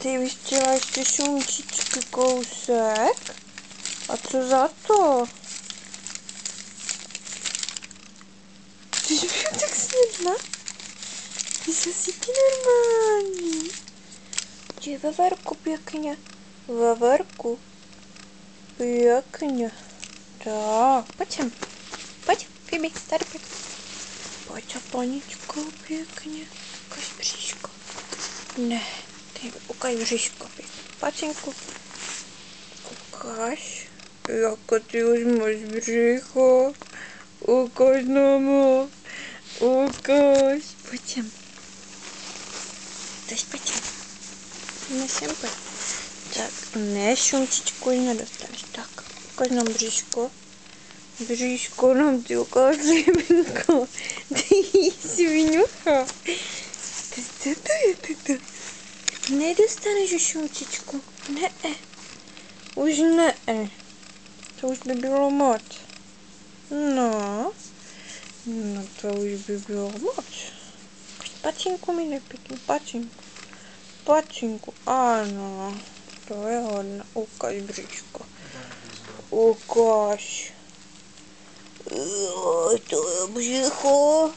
Ty bys chtěla ještě šunčičky kousek? A co za to? Ty jsi mě tak snědla? Ty jsi si ty normální. Jdi ve verku pěkně. Ve verku. Pěkně. Tak, pojď sem. Pojď, Fibi, tady pojď. Pojď za paničkou pěkně. Ukaž bříško. Ne, ty ukaž bříško pěkně. Pacinku. Ukaž. Jako ty už máš břicho. Ukaž nám. Ukaž. Pojď sem. Pojď sem. Ne, sem pojď. Tak, ne, šunčičku ji nedostaneš. Tak, ukaž nám bříško. Bříško nám ty ukáž, rybinko. Ty sviňucha. Co to je toto? Nedostaneš šunčičku. Ne. Už ne. To už by bylo moc. No to už by bylo moc. Pacinku mi nepěkně, pacinku, ano. To je hodné. Ukaž bříško. Ukaž. To je břicho.